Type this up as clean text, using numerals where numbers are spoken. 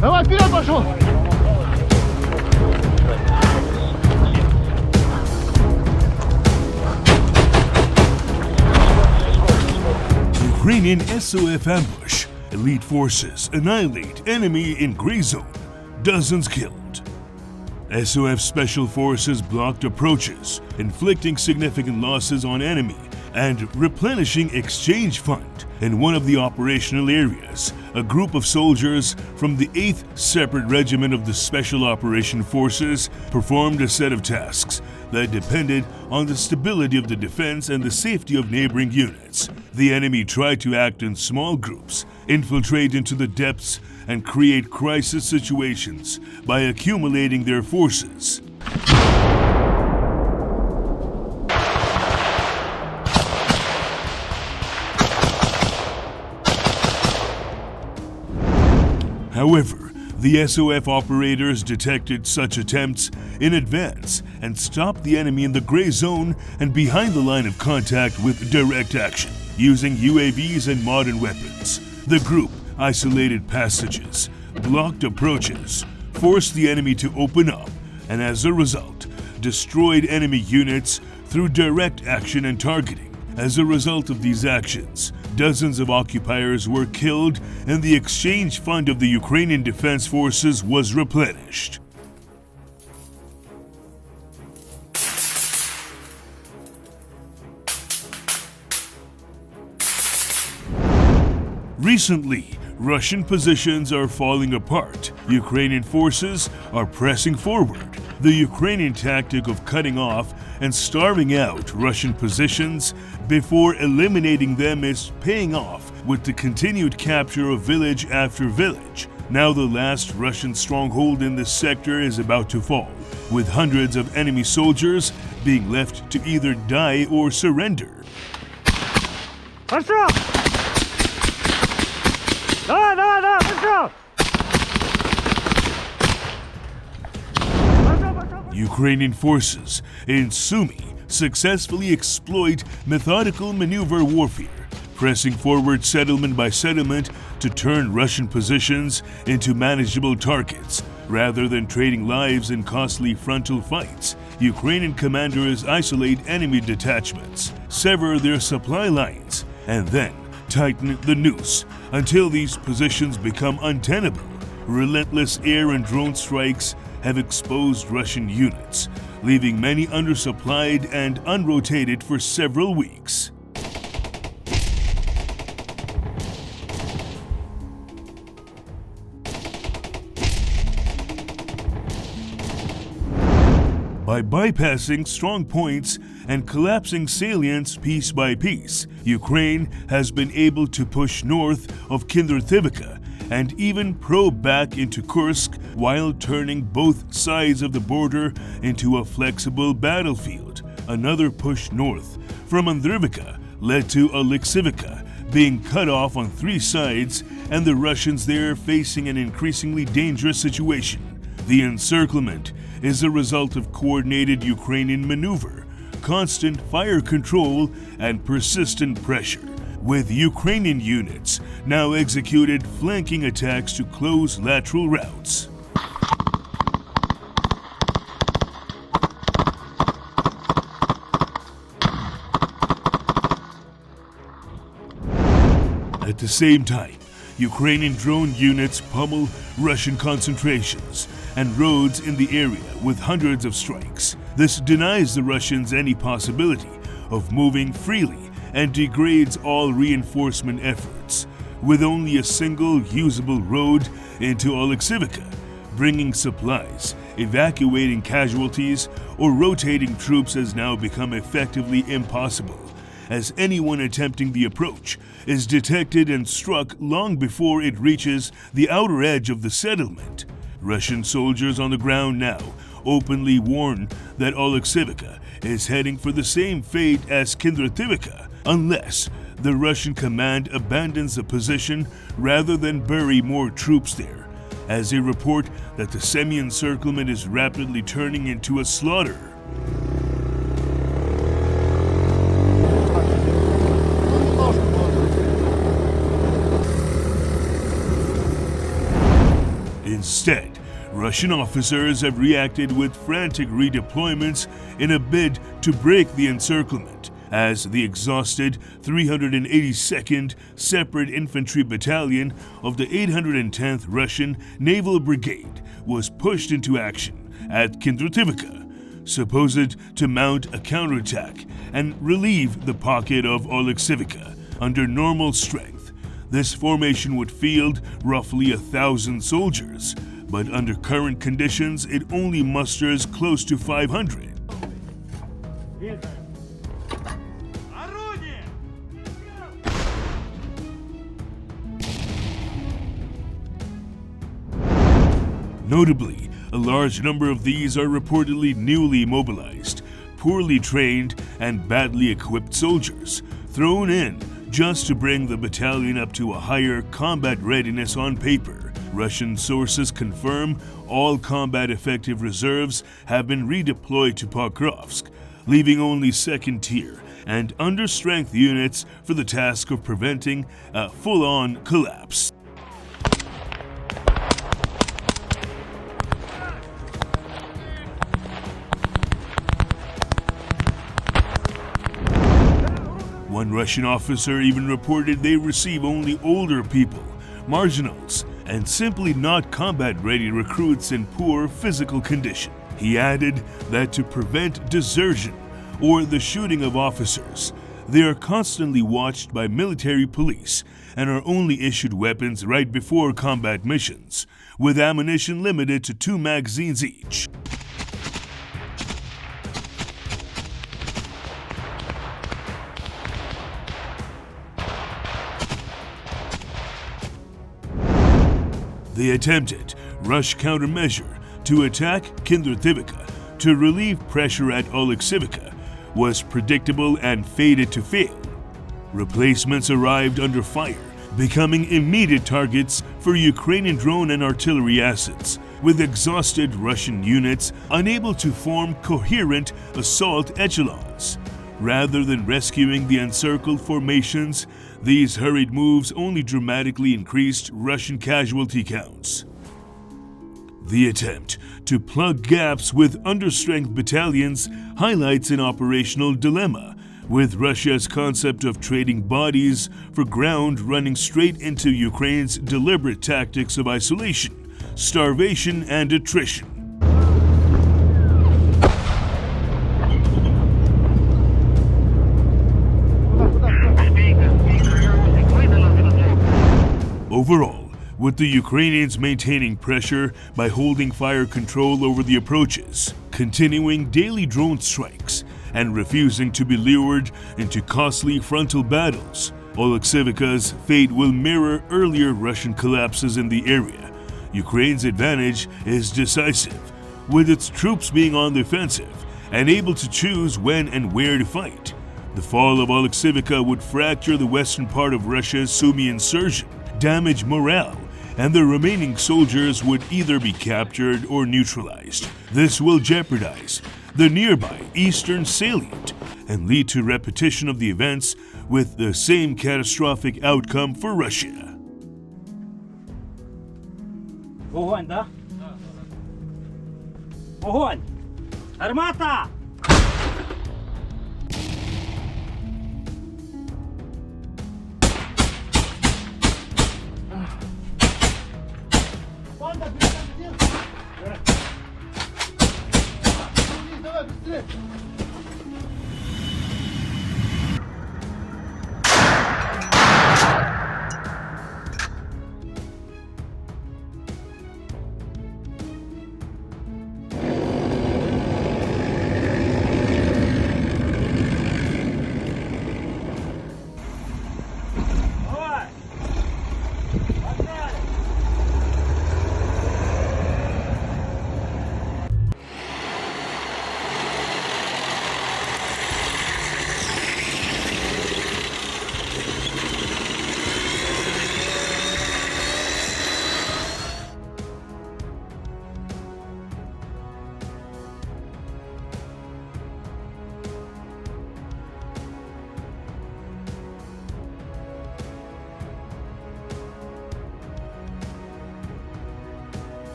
Давай, вперед пошел! Ukrainian SOF ambush. Elite forces annihilate enemy in gray zone. Dozens killed. SOF Special Forces blocked approaches, inflicting significant losses on enemy and replenishing exchange fund. In one of the operational areas, a group of soldiers from the 8th Separate Regiment of the Special Operations Forces performed a set of tasks that depended on the stability of the defense and the safety of neighboring units. The enemy tried to act in small groups, infiltrate into the depths, and create crisis situations by accumulating their forces. However, the SOF operators detected such attempts in advance and stopped the enemy in the gray zone and behind the line of contact with direct action. Using UAVs and modern weapons, the group isolated passages, blocked approaches, forced the enemy to open up, and as a result, destroyed enemy units through direct action and targeting. As a result of these actions, dozens of occupiers were killed and the exchange fund of the Ukrainian Defense Forces was replenished. Recently, Russian positions are falling apart. Ukrainian forces are pressing forward. The Ukrainian tactic of cutting off and starving out Russian positions before eliminating them is paying off with the continued capture of village after village. Now the last Russian stronghold in this sector is about to fall, with hundreds of enemy soldiers being left to either die or surrender. Ukrainian forces in Sumy successfully exploit methodical maneuver warfare, pressing forward settlement by settlement to turn Russian positions into manageable targets. Rather than trading lives in costly frontal fights, Ukrainian commanders isolate enemy detachments, sever their supply lines, and then tighten the noose until these positions become untenable. Relentless air and drone strikes have exposed Russian units, leaving many undersupplied and unrotated for several weeks. By bypassing strong points and collapsing salients piece by piece, Ukraine has been able to push north of Kinderthivka and even probe back into Kursk while turning both sides of the border into a flexible battlefield. Another push north from Andrivka led to Oleksivka being cut off on three sides and the Russians there facing an increasingly dangerous situation. The encirclement is a result of coordinated Ukrainian maneuver, constant fire control, and persistent pressure, with Ukrainian units now executed flanking attacks to close lateral routes. At the same time, Ukrainian drone units pummel Russian concentrations and roads in the area with hundreds of strikes. This denies the Russians any possibility of moving freely and degrades all reinforcement efforts, with only a single usable road into Oleksivka, bringing supplies, evacuating casualties, or rotating troops has now become effectively impossible, as anyone attempting the approach is detected and struck long before it reaches the outer edge of the settlement. Russian soldiers on the ground now openly warn that Oleksivka is heading for the same fate as Kinderthivka unless the Russian command abandons the position rather than bury more troops there, as they report that the semi-encirclement is rapidly turning into a slaughter. Instead, Russian officers have reacted with frantic redeployments in a bid to break the encirclement, as the exhausted 382nd Separate Infantry Battalion of the 810th Russian Naval Brigade was pushed into action at Kindrativka, supposed to mount a counterattack and relieve the pocket of Oleksivka under normal strength. This formation would field roughly 1,000 soldiers, but under current conditions it only musters close to 500. Notably, a large number of these are reportedly newly mobilized, poorly trained and badly equipped soldiers, thrown in just to bring the battalion up to a higher combat readiness on paper. Russian sources confirm all combat-effective reserves have been redeployed to Pokrovsk, leaving only second-tier and under-strength units for the task of preventing a full-on collapse. One Russian officer even reported they receive only older people, marginals, and simply not combat-ready recruits in poor physical condition. He added that to prevent desertion or the shooting of officers, they are constantly watched by military police and are only issued weapons right before combat missions, with ammunition limited to 2 magazines each. They attempted rush countermeasure to attack Kindrativka to relieve pressure at Oleksivka was predictable and fated to fail. Replacements arrived under fire, becoming immediate targets for Ukrainian drone and artillery assets, with exhausted Russian units unable to form coherent assault echelons. Rather than rescuing the encircled formations, these hurried moves only dramatically increased Russian casualty counts. The attempt to plug gaps with understrength battalions highlights an operational dilemma, with Russia's concept of trading bodies for ground running straight into Ukraine's deliberate tactics of isolation, starvation, and attrition. Overall, with the Ukrainians maintaining pressure by holding fire control over the approaches, continuing daily drone strikes, and refusing to be lured into costly frontal battles, Oleksivka's fate will mirror earlier Russian collapses in the area. Ukraine's advantage is decisive, with its troops being on the offensive and able to choose when and where to fight. The fall of Oleksivka would fracture the western part of Russia's Sumy insurgent, damage morale, and the remaining soldiers would either be captured or neutralized. This will jeopardize the nearby eastern salient and lead to repetition of the events with the same catastrophic outcome for Russia. Вогонь, да? Вогонь! Армата! Давай, быстрее!